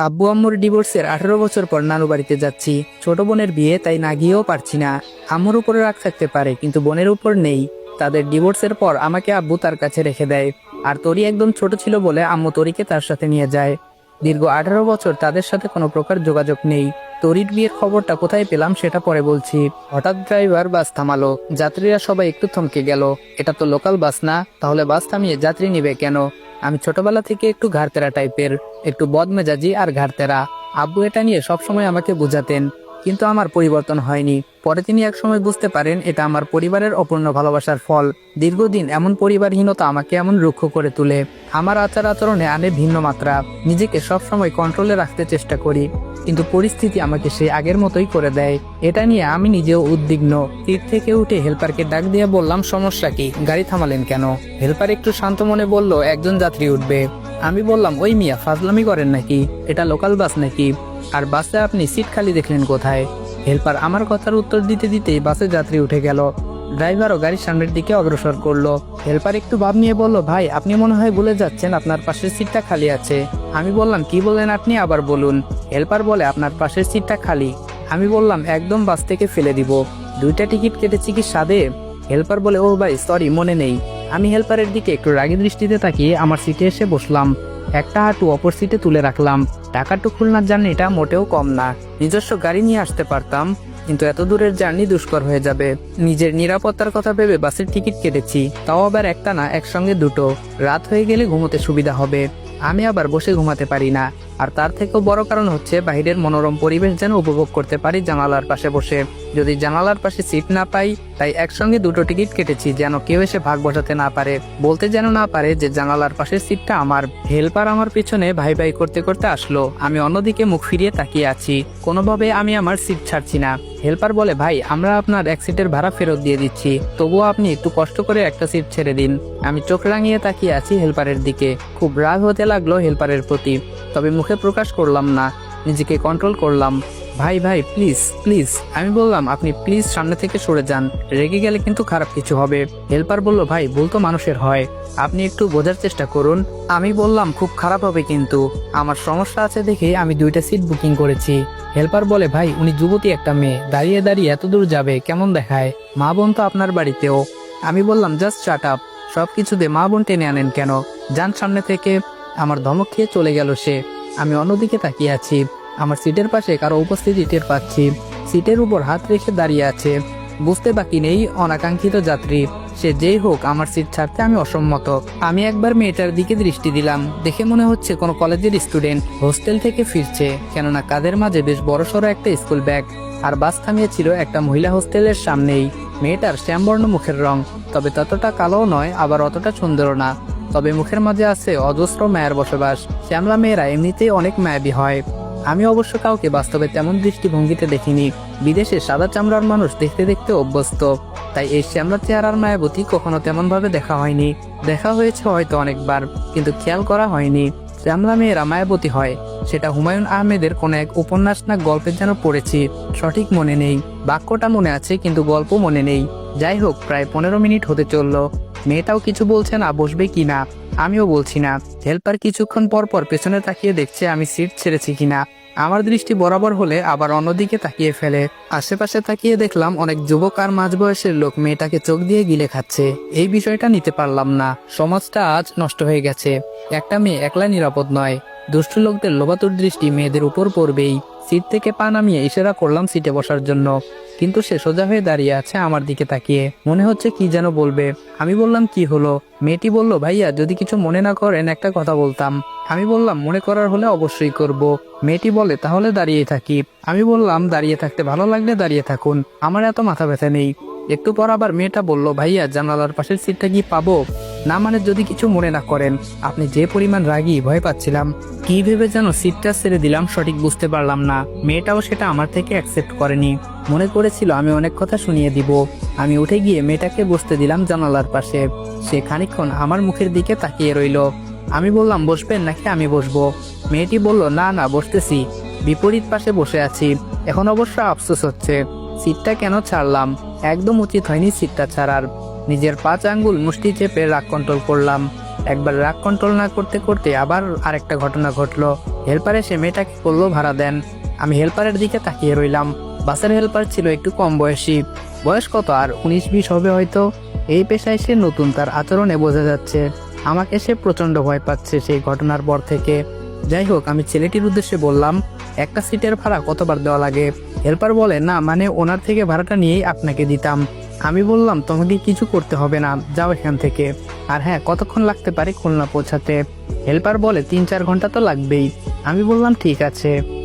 আব্বু আম্মুর ডিভোর্সের 18 বছর পর নানু বাড়িতে যাচ্ছি। ছোট বোনের বিয়ে, তাই না গিয়েও পারছি না। আম্মুর উপরে রাগ থাকতে পারে, কিন্তু বোনের উপর নেই। তাদের ডিভোর্সের পর আমাকে আব্বু তার কাছে রেখে দেয়। আর তরি একদম ছোট ছিল বলে আম্মু তরিকে তার সাথে নিয়ে যায়। দীর্ঘ 18 বছর তাদের সাথে কোনো প্রকার যোগাযোগ নেই। তরির বিয়ের খবরটা কোথায় পেলাম সেটা পরে বলছি। হঠাৎ ড্রাইভার বাস থামালো। যাত্রীরা সবাই একটু থমকে গেল। এটা তো লোকাল বাস না, তাহলে বাস থামিয়ে যাত্রী নিবে কেন? আমি ছোটবেলা থেকে একটু ঘাড়তেরা টাইপের, একটু বদমেজাজি আর ঘাড়তেরা। আব্বু এটা নিয়ে সবসময় আমাকে বোঝাতেন, কিন্তু আমার পরিবর্তন হয়নি। পরে তিনি একসময় বুঝতে পারেন এটা আমার পরিবারের অপূর্ণ ভালোবাসার ফল। দীর্ঘদিন এমন পরিবারহীনতা আমাকে এমন রুক্ষ করে তোলে। আমার আচার আচরণে আনে ভিন্ন মাত্রা। নিজেকে সবসময় কন্ট্রোলে রাখতে চেষ্টা করি, কিন্তু পরিস্থিতি আমাকে সেই আগের মতোই করে দেয়। এটা নিয়ে আমি নিজেও উদ্বিগ্ন। সিট থেকে উঠে হেল্পারকে ডাক দিয়ে বললাম, সমস্যা কি? গাড়ি থামালেন কেন? হেল্পার একটু শান্ত মনে বলল, একজন যাত্রী উঠবে। আমি বললাম, ওই মিয়া ফাজলামি করেন নাকি? এটা লোকাল বাস নাকি? আর বাসে আপনি সিট খালি দেখলেন কোথায়? হেল্পার আমার কথার উত্তর দিতে দিতেই বাসে যাত্রী উঠে গেল। ড্রাইভারও গাড়ির সামনের দিকে অগ্রসর করলো। হেল্পার একটু ভাব নিয়ে বলল, ভাই আপনি মনে হয় ভুলে যাচ্ছেন, আপনার পাশের সিটটা খালি আছে। আমি বললাম, কি বললেন আপনি? আবার বলুন। হেল্পার বলে, আপনার পাশের সিটটা খালি। আমি বললাম, একদম বাস থেকে ফেলে দিব। 2টা টিকিট কেটেছি কি সাদে? হেল্পার বলে, ও ভাই সরি, মনে নেই। আমি হেল্পারের দিকে একটু রাগী দৃষ্টিতে তাকিয়ে আমার সিটে এসে বসলাম। একটা হাঁটু অপর সিটে তুলে রাখলাম। ঢাকা টু খুলনার জার্নিটা মোটেও কম না। নিজস্ব গাড়ি নিয়ে আসতে পারতাম, কিন্তু এত দূরের জার্নি দুষ্কর হয়ে যাবে। নিজের নিরাপত্তার কথা ভেবে বাসের টিকিট কেটেছি, তাও আবার একটা না, একসঙ্গে দুটো। রাত হয়ে গেলে ঘুমোতে সুবিধা হবে। আমি আবার বসে ঘুমাতে পারি না। আর তার থেকেও বড় কারণ হচ্ছে বাইরের মনোরম পরিবেশ যেন উপভোগ করতে পারি জানালার পাশে বসে। যদি জানালার পাশে সিট না পাই, তাই একসঙ্গে 2টো টিকিট কেটেছি, যেন কেউ এসে ভাগ বসাতে না পারে, বলতে যেন না পারে যে জানালার পাশের সিটটা আমার। হেল্পার আমার পিছনে ভাই ভাই করতে করতে আসলো। আমি অন্যদিকে মুখ ফিরিয়ে তাকিয়ে আছি। কোনোভাবে আমি আমার সিট ছাড়ছি না। হেল্পার বলে, ভাই আমরা আপনার এক সিটের ভাড়া ফেরত দিয়ে দিচ্ছি, তবুও আপনি একটু কষ্ট করে একটা সিট ছেড়ে দিন। আমি চোখ রাঙিয়ে তাকিয়ে আছি হেল্পারের দিকে। খুব রাগ হতে লাগলো হেল্পারের প্রতি, তবে মুখে প্রকাশ করলাম না, নিজেকে কন্ট্রোল করলাম। ভাই ভাই প্লিজ প্লিজ। আমি বললাম, আপনি প্লিজ সামনে থেকে সরে যান, রেগে গেলে কিন্তু খারাপ কিছু হবে। হেল্পার বলল, ভাই ভুল তো মানুষের হয়, আপনি একটু বোঝার চেষ্টা করুন। আমি বললাম, খুব খারাপ হবে কিন্তু, আমার সমস্যা আছে দেখে আমি 2টা সিট বুকিং করেছি। হেল্পার বলে, ভাই উনি যুবতী একটা মেয়ে, দাঁড়িয়ে দাঁড়িয়ে এত দূর যাবে, কেমন দেখায়? মা বোন তো আপনার বাড়িতেও। আমি বললাম, জাস্ট শাট আপ, সবকিছুতে মা বোন টেনে আনেন কেন? যান সামনে থেকে। আমার ধমক খেয়ে চলে গেল সে। আমি অন্যদিকে তাকিয়ে আছি। আমার সিটের পাশে কারো উপস্থিতি টের পাচ্ছি। সিটের উপর হাত রেখে দাঁড়িয়ে আছে। বুঝতে বাকি নেই, অনাকাঙ্ক্ষিত যাত্রী। সে যেই হোক, আমার সিট ছাড়তে আমি অসম্মত। আমি একবার মেয়েটার দিকে দৃষ্টি দিলাম। দেখে মনে হচ্ছে কোনো কলেজের স্টুডেন্ট, হোস্টেল থেকে ফিরছে, কেননা কাঁধের মাঝে বেশ বড়সড় একটা স্কুল ব্যাগ। আর বাস থামিয়েছিল একটা মহিলা হোস্টেলের সামনেই। মেয়েটার শ্যামবর্ণ মুখের রং, তবে ততটা কালোও নয়, আবার অতটা সুন্দরও না। তবে মুখের মাঝে আছে অজস্র মায়ের বসবাস। শ্যামলা মেয়েরা এমনিতেই অনেক মায়াবী হয়। আমি অবশ্য কাউকে বাস্তবে তেমন দৃষ্টিভঙ্গিতে দেখিনি। বিদেশে সাদা চামড়ার মানুষ দেখতে দেখতে অভ্যস্ত, তাই এই শ্যামলা চেহারার মায়াবতী কখনো তেমন ভাবে দেখা হয়নি। দেখা হয়েছে হয়তো অনেকবার, কিন্তু খেয়াল করা হয়নি শ্যামলা মেয়েরা মায়াবতী হয়। সেটা হুমায়ুন আহমেদের কোন এক উপন্যাস না গল্পের যেন পড়েছি, সঠিক মনে নেই। বাক্যটা মনে আছে, কিন্তু গল্প মনে নেই। যাই হোক, প্রায় 15 মিনিট হতে চললো। মেয়েটাও কিছু বলছে না, বসবে কিনা। আমিও বলছি না। হেল্পার কিছুক্ষণ পর পর পেছনে তাকিয়ে দেখছে আমি সিট ছেড়েছি কিনা। আমার দৃষ্টি বরাবর হলে আবার অন্যদিকে তাকিয়ে ফেলে। আশেপাশে তাকিয়ে দেখলাম অনেক যুবক আর মাঝবয়সের লোক মেয়েটাকে চোখ দিয়ে গিলে খাচ্ছে। এই বিষয়টা নিতে পারলাম না। সমাজটা আজ নষ্ট হয়ে গেছে। একটা মেয়ে একলা নিরাপদ নয়। দুষ্ট লোকদের লোভাতুর দৃষ্টি মেয়েদের উপর পড়বেই। সিট থেকে পা নামিয়ে ইশারা করলাম সিটে বসার জন্য, কিন্তু সে সোজা হয়ে দাঁড়িয়ে আছে আমার দিকে তাকিয়ে। মনে হচ্ছে কি যেন বলবে। আমি বললাম, কি হলো? মেয়েটি বলল, ভাইয়া যদি কিছু মনে না করেন একটা কথা বলতাম। আমি বললাম, মনে করার হলে অবশ্যই করব। মেয়েটি বলে, তাহলে দাঁড়িয়ে থাকি। আমি বললাম, দাঁড়িয়ে থাকতে ভালো লাগলে দাঁড়িয়ে থাকুন, আমার এত মাথা ব্যথা নেই। একটু পর আবার মেয়েটা বলল, ভাইয়া জানালার পাশের সিটটা কি পাবো? না মানে যদি কিছু মনে না করেন। আপনি যে পরিমাণ রাগী, ভয় পাচ্ছিলাম। কি ভেবে যেন সিটটা ছেড়ে দিলাম, সঠিক বুঝতে পারলাম না। মেয়েটাও সেটা আমার থেকে অ্যাকসেপ্ট করেনি। মনে করেছিল আমি অনেক কথা শুনিয়ে দিব। আমি উঠে গিয়ে মেয়েটাকে বসতে দিলাম জানালার পাশে। সে খানিকক্ষণ আমার মুখের দিকে তাকিয়ে রইল। আমি বললাম, বসবেন নাকি আমি বসবো? মেয়েটি বলল, না না, বসতেছি। বিপরীত পাশে বসে আছি। এখন অবশ্য আফসোস হচ্ছে, সিটটা কেন ছাড়লাম। একদম উচিত হয়নি সিটটা ছাড়ার। নিজের 5 আঙ্গুল মুষ্টি চেপে রাগ কন্ট্রোল করলাম। একবার রাগ কন্ট্রোল না করতে করতে আবার আরেকটা ঘটনা ঘটলো। হেল্পার এসে মেয়েটাকে বললো ভাড়া দেন। আমি হেল্পারের দিকে তাকিয়ে রইলাম। বাসের হেল্পার ছিল একটু কম বয়সী, বয়স কত আর 19-20 হবে হয়তো। এই পেশায় সে নতুন, তার আচরণে বোঝা যাচ্ছে। আমাকে সে প্রচন্ড ভয় পাচ্ছে সেই ঘটনার পর থেকে। যাই হোক, আমি ছেলেটির উদ্দেশ্যে বললাম, একটা সিটের ভাড়া কতবার দেওয়া লাগে? হেল্পার বলে, না মানে ওনার থেকে ভাড়াটা নিয়েই আপনাকে দিতাম। আমি বললাম, তোমাকে কিছু করতে হবে না, যাও এখান থেকে। আর হ্যাঁ, কতক্ষণ লাগতে পারে খুলনা পৌঁছাতে? হেল্পার বলে 3-4 ঘন্টা তো লাগবেই। আমি বললাম ঠিক আছে।